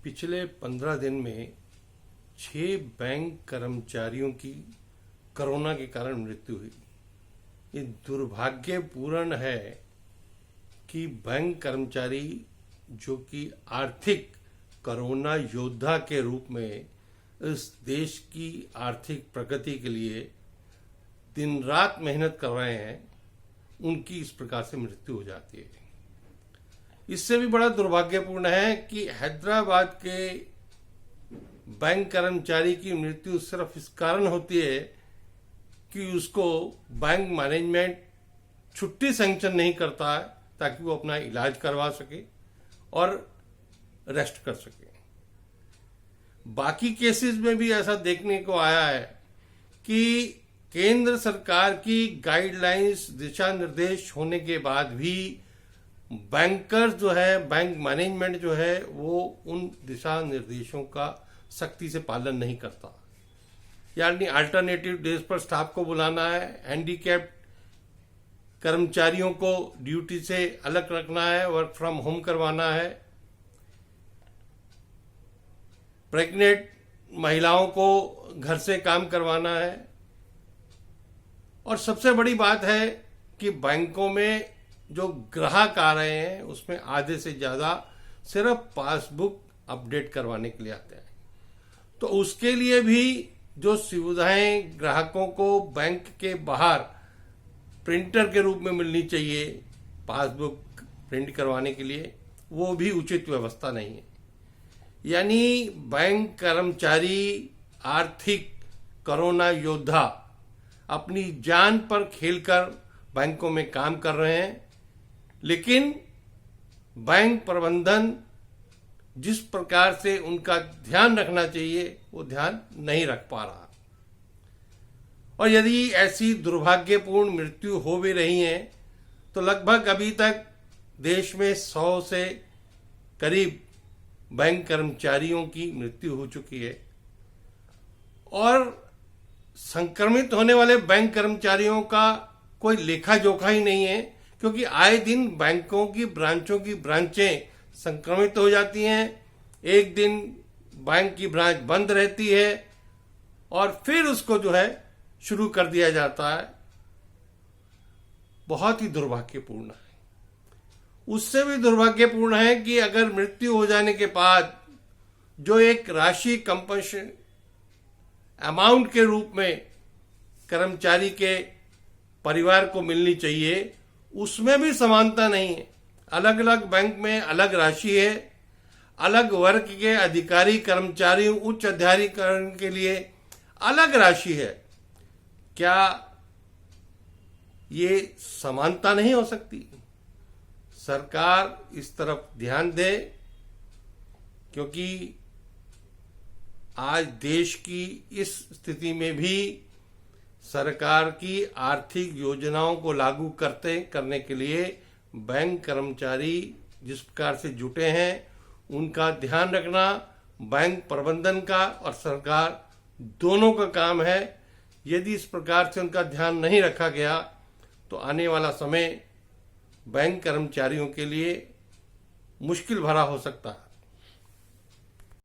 पिछले 15 दिन में 6 बैंक कर्मचारियों की कोरोना के कारण मृत्यु हुई। ये दुर्भाग्यपूर्ण है कि बैंक कर्मचारी जो कि आर्थिक कोरोना योद्धा के रूप में इस देश की आर्थिक प्रगति के लिए दिन रात मेहनत कर रहे हैं, उनकी इस प्रकार से मृत्यु हो जाती है। इससे भी बड़ा दुर्भाग्यपूर्ण है कि हैदराबाद के बैंक कर्मचारी की मृत्यु सिर्फ इस कारण होती है कि उसको बैंक मैनेजमेंट छुट्टी सैंक्शन नहीं करता है ताकि वो अपना इलाज करवा सके और रेस्ट कर सके। बाकी केसेस में भी ऐसा देखने को आया है कि केंद्र सरकार की गाइडलाइंस दिशा निर्देश होने के बाद भी बैंकर्स जो है, बैंक मैनेजमेंट जो है, वो उन दिशा निर्देशों का सख्ती से पालन नहीं करता। यानी अल्टरनेटिव डेज पर स्टाफ को बुलाना है, हैंडीकैप्ड कर्मचारियों को ड्यूटी से अलग रखना है, वर्क फ्रॉम होम करवाना है, प्रेग्नेंट महिलाओं को घर से काम करवाना है। और सबसे बड़ी बात है कि बैंकों में जो ग्राहक आ रहे हैं उसमें आधे से ज्यादा सिर्फ पासबुक अपडेट करवाने के लिए आते हैं। तो उसके लिए भी जो सुविधाएं ग्राहकों को बैंक के बाहर प्रिंटर के रूप में मिलनी चाहिए पासबुक प्रिंट करवाने के लिए, वो भी उचित व्यवस्था नहीं है। यानी बैंक कर्मचारी आर्थिक कोरोना योद्धा अपनी जान पर खेलकर बैंकों में काम कर रहे हैं, लेकिन बैंक प्रबंधन जिस प्रकार से उनका ध्यान रखना चाहिए वो ध्यान नहीं रख पा रहा। और यदि ऐसी दुर्भाग्यपूर्ण मृत्यु हो भी रही है तो लगभग अभी तक देश में 100 से करीब बैंक कर्मचारियों की मृत्यु हो चुकी है। और संक्रमित होने वाले बैंक कर्मचारियों का कोई लेखा जोखा ही नहीं है, क्योंकि आए दिन बैंकों की ब्रांचों की ब्रांचें संक्रमित हो जाती हैं। एक दिन बैंक की ब्रांच बंद रहती है और फिर उसको जो है शुरू कर दिया जाता है। बहुत ही दुर्भाग्यपूर्ण है। उससे भी दुर्भाग्यपूर्ण है कि अगर मृत्यु हो जाने के बाद जो एक राशि कंपनसेशन अमाउंट के रूप में कर्मचारी के परिवार को मिलनी चाहिए, उसमें भी समानता नहीं है। अलग अलग बैंक में अलग राशि है, अलग वर्ग के अधिकारी कर्मचारी उच्च अधिकारीकरण के लिए अलग राशि है। क्या ये समानता नहीं हो सकती? सरकार इस तरफ ध्यान दे, क्योंकि आज देश की इस स्थिति में भी सरकार की आर्थिक योजनाओं को लागू करने के लिए बैंक कर्मचारी जिस प्रकार से जुटे हैं, उनका ध्यान रखना बैंक प्रबंधन का और सरकार दोनों का काम है। यदि इस प्रकार से उनका ध्यान नहीं रखा गया तो आने वाला समय बैंक कर्मचारियों के लिए मुश्किल भरा हो सकता है।